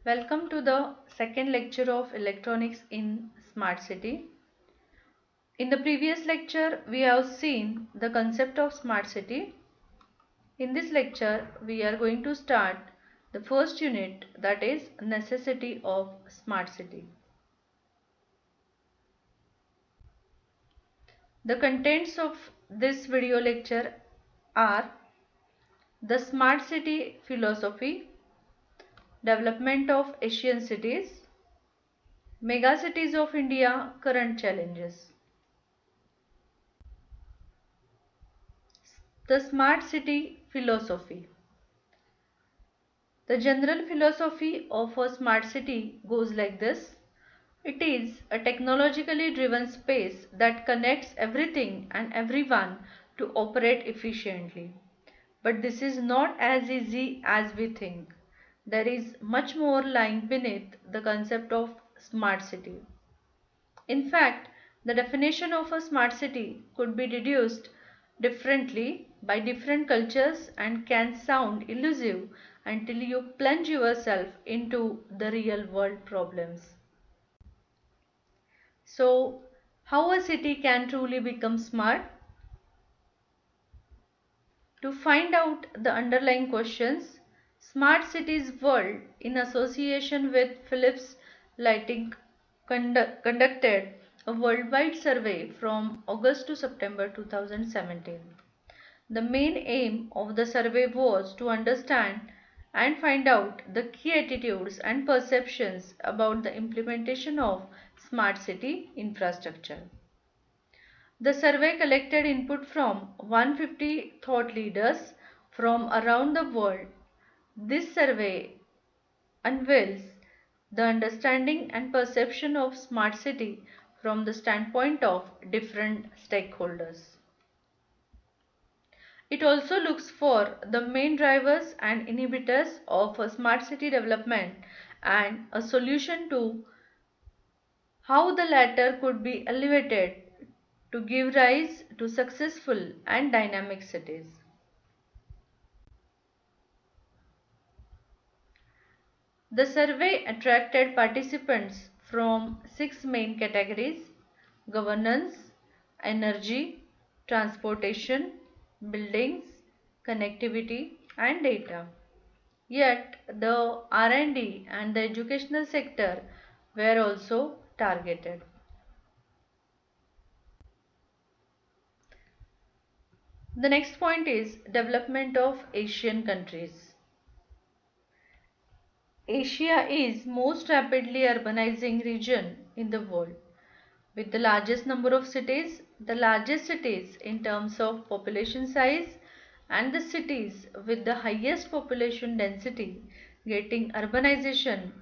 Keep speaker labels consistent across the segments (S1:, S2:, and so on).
S1: Welcome to the second lecture of Electronics in Smart City. In the previous lecture, we have seen the concept of Smart City. In this lecture, we are going to start the first unit, that is Necessity of Smart City. The contents of this video lecture are the Smart City philosophy, development of Asian cities, megacities of India, current challenges. The Smart City philosophy. The general philosophy of a smart city goes like this. It is a technologically driven space that connects everything and everyone to operate efficiently. But this is not as easy as we think. There is much more lying beneath the concept of smart city. In fact, the definition of a smart city could be deduced differently by different cultures and can sound elusive until you plunge yourself into the real world problems. So, how a city can truly become smart? To find out the underlying questions, Smart Cities World, in association with Philips Lighting, conducted a worldwide survey from August to September 2017. The main aim of the survey was to understand and find out the key attitudes and perceptions about the implementation of smart city infrastructure. The survey collected input from 150 thought leaders from around the world. This survey unveils the understanding and perception of smart city from the standpoint of different stakeholders. It also looks for the main drivers and inhibitors of a smart city development and a solution to how the latter could be elevated to give rise to successful and dynamic cities. The survey attracted participants from six main categories: governance, energy, transportation, buildings, connectivity, and data. Yet the R&D and the educational sector were also targeted. The next point is development of Asian countries. Asia is most rapidly urbanizing region in the world with the largest number of cities, the largest cities in terms of population size, and the cities with the highest population density getting urbanization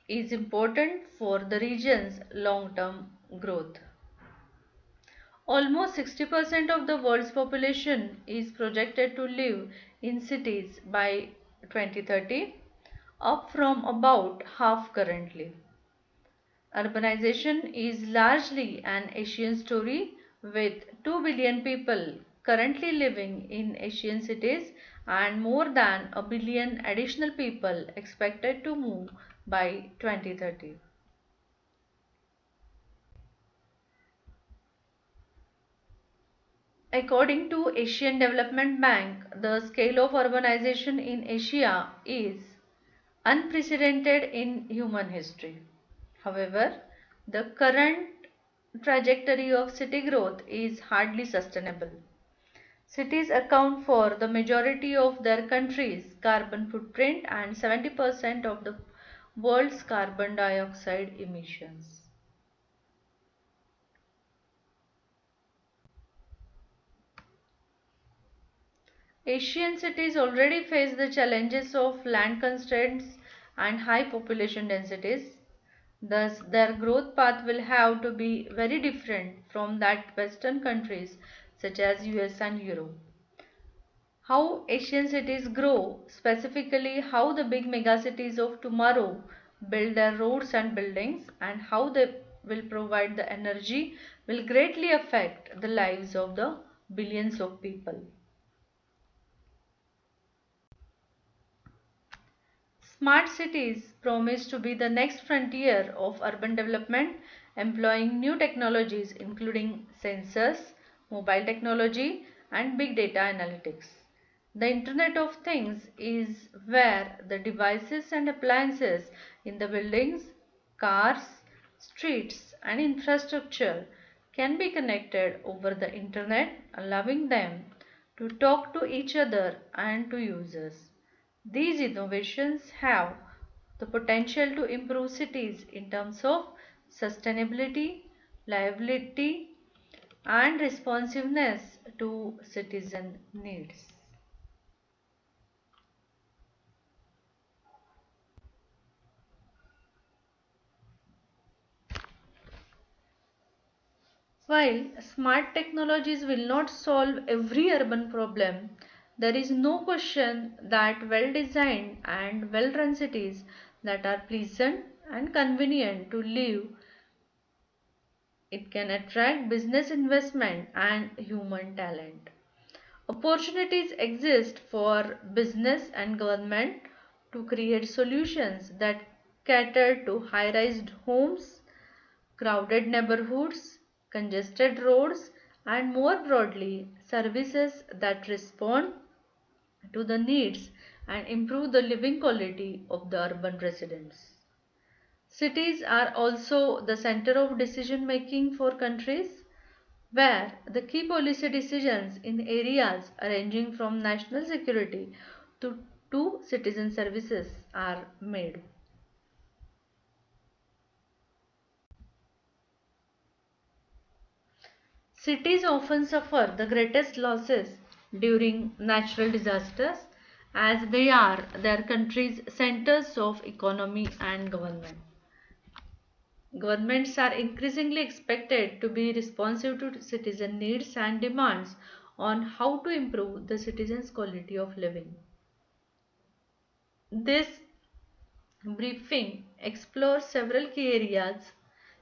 S1: is important for the region's long-term growth. Almost 60% of the world's population is projected to live in cities by 2030, up from about half currently. Urbanization is largely an Asian story, with 2 billion people currently living in Asian cities and more than a billion additional people expected to move by 2030. According to Asian Development Bank, the scale of urbanization in Asia is unprecedented in human history. However, the current trajectory of city growth is hardly sustainable. Cities account for the majority of their country's carbon footprint and 70% of the world's carbon dioxide emissions. Asian cities already face the challenges of land constraints and high population densities. Thus, their growth path will have to be very different from that Western countries such as US and Europe. How Asian cities grow, specifically how the big megacities of tomorrow build their roads and buildings, and how they will provide the energy will greatly affect the lives of the billions of people. Smart cities promise to be the next frontier of urban development, employing new technologies including sensors, mobile technology, and big data analytics. The Internet of Things is where the devices and appliances in the buildings, cars, streets, and infrastructure can be connected over the Internet, allowing them to talk to each other and to users. These innovations have the potential to improve cities in terms of sustainability, livability, and responsiveness to citizen needs. While smart technologies will not solve every urban problem, there is no question that well designed and well run cities that are pleasant and convenient to live it can attract business investment and human talent. Opportunities exist for business and government to create solutions that cater to high rise homes, crowded neighborhoods, congested roads, and more broadly, services that respond to the needs and improve the living quality of the urban residents. Cities are also the center of decision making for countries where the key policy decisions in areas ranging from national security to citizen services are made. Cities often suffer the greatest losses during natural disasters as they are their country's centers of economy and government. Governments are increasingly expected to be responsive to citizen needs and demands on how to improve the citizens' quality of living. This briefing explores several key areas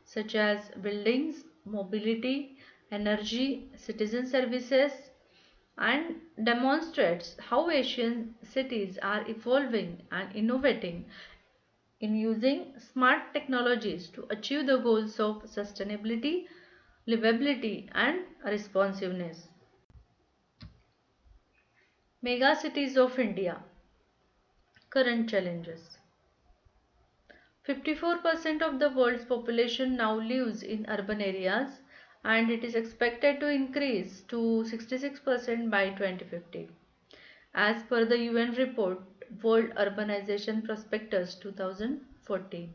S1: such as buildings, mobility, energy, citizen services, and demonstrates how Asian cities are evolving and innovating in using smart technologies to achieve the goals of sustainability, livability, and responsiveness. Mega cities of India. Current challenges. 54% of the world's population now lives in urban areas and it is expected to increase to 66% by 2050. As per the UN report World Urbanization Prospectus 2014.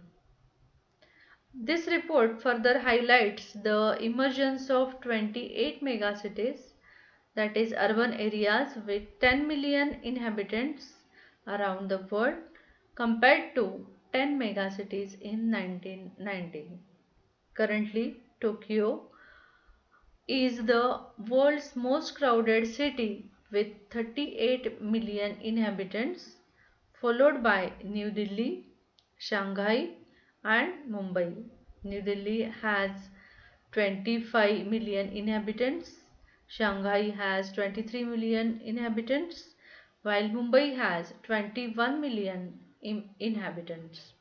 S1: This report further highlights the emergence of 28 megacities, that is urban areas with 10 million inhabitants around the world compared to 10 megacities in 1990. Currently, Tokyo is the world's most crowded city with 38 million inhabitants, followed by New Delhi, Shanghai, and Mumbai. New Delhi has 25 million inhabitants, Shanghai has 23 million inhabitants, while Mumbai has 21 million inhabitants.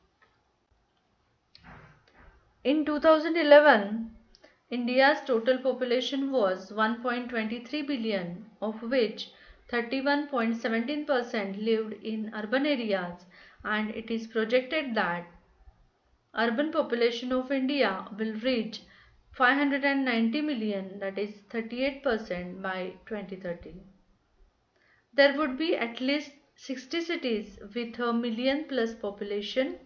S1: In 2011, India's total population was 1.23 billion, of which 31.17% lived in urban areas, and it is projected that urban population of India will reach 590 million, that is 38% by 2030. There would be at least 60 cities with a million plus population.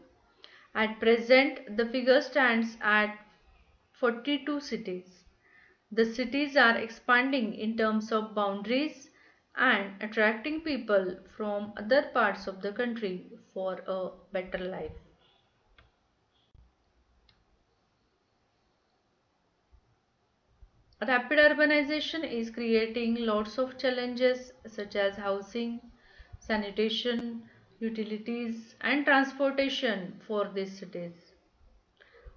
S1: At present, the figure stands at 42 cities. The cities are expanding in terms of boundaries and attracting people from other parts of the country for a better life. Rapid urbanization is creating lots of challenges such as housing, sanitation, utilities, and transportation for these cities.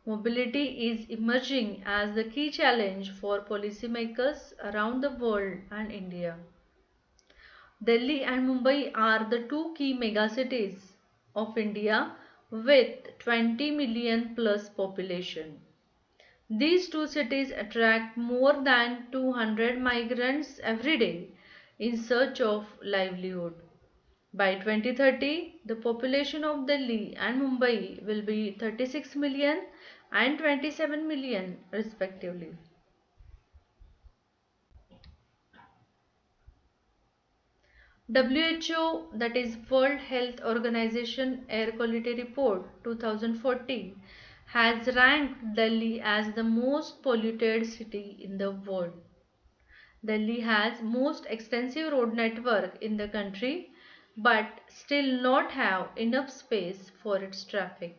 S1: Mobility is emerging as the key challenge for policymakers around the world and India. Delhi and Mumbai are the two key megacities of India with 20 million plus population. These two cities attract more than 200 migrants every day in search of livelihood. By 2030, the population of Delhi and Mumbai will be 36 million and 27 million respectively. WHO, that is World Health Organization Air Quality Report 2014, has ranked Delhi as the most polluted city in the world. Delhi has most extensive road network in the country but still not have enough space for its traffic.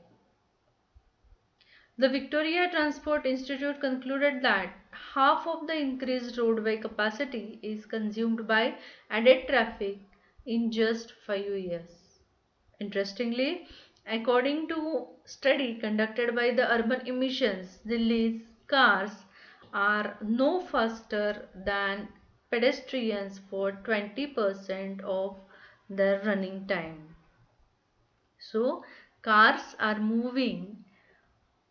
S1: The Victoria Transport Institute concluded that half of the increased roadway capacity is consumed by added traffic in just 5 years. Interestingly, according to study conducted by the Urban Emissions, Delhi's cars are no faster than pedestrians for 20% of their running time. So, cars are moving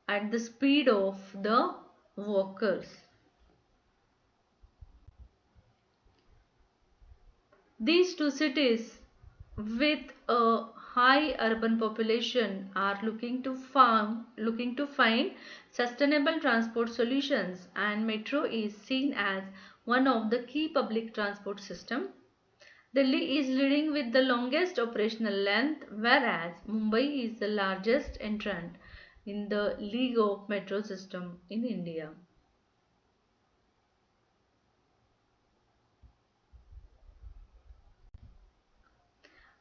S1: at the speed of the walkers. These two cities with a high urban population are looking to find sustainable transport solutions, and metro is seen as one of the key public transport system. Delhi is leading with the longest operational length, whereas Mumbai is the largest entrant in the league of metro system in India.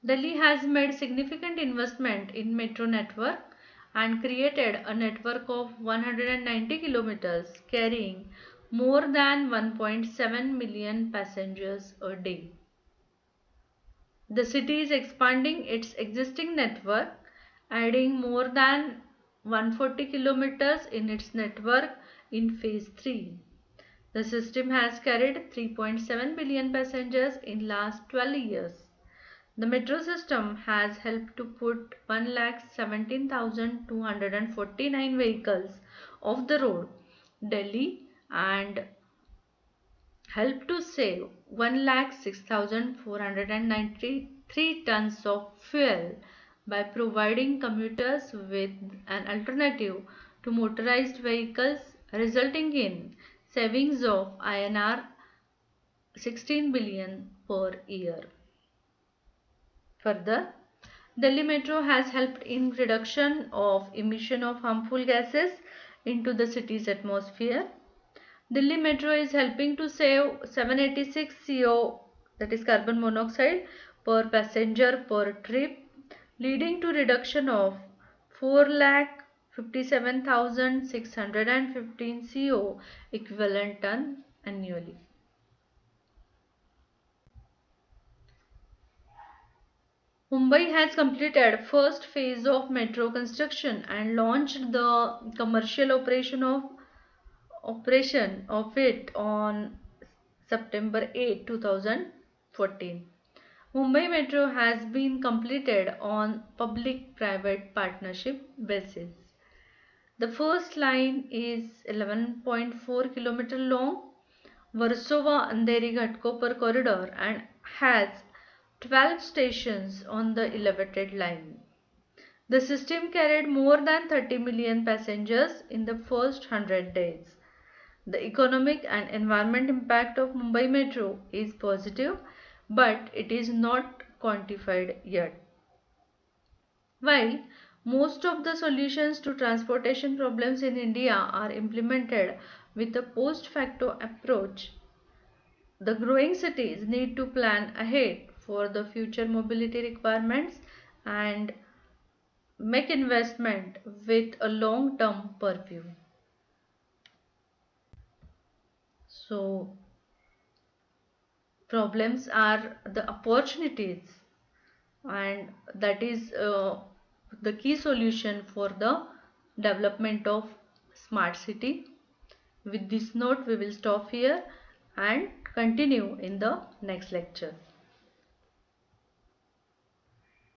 S1: Delhi has made significant investment in metro network and created a network of 190 kilometers carrying more than 1.7 million passengers a day. The city is expanding its existing network, adding more than 140 kilometers in its network in phase 3. The system has carried 3.7 billion passengers in last 12 years. The metro system has helped to put 1,17,249 vehicles off the road Delhi and helped to save 1,06,493 tons of fuel by providing commuters with an alternative to motorized vehicles, resulting in savings of INR 16 billion per year. Further, Delhi Metro has helped in reduction of emission of harmful gases into the city's atmosphere. Delhi Metro is helping to save 786 CO, that is carbon monoxide, per passenger per trip, leading to reduction of 4,57,615 CO equivalent ton annually. Mumbai has completed first phase of metro construction and launched the commercial operation of it on September 8, 2014. Mumbai Metro has been completed on public-private partnership basis. The first line is 11.4 km long, Versova Andheri Ghatkopar corridor, and has 12 stations on the elevated line. The system carried more than 30 million passengers in the first 100 days. The economic and environment impact of Mumbai Metro is positive, but it is not quantified yet. While most of the solutions to transportation problems in India are implemented with a post facto approach, the growing cities need to plan ahead for the future mobility requirements and make investment with a long term purview. So, problems are the opportunities, and that is the key solution for the development of smart city. With this note, we will stop here and continue in the next lecture.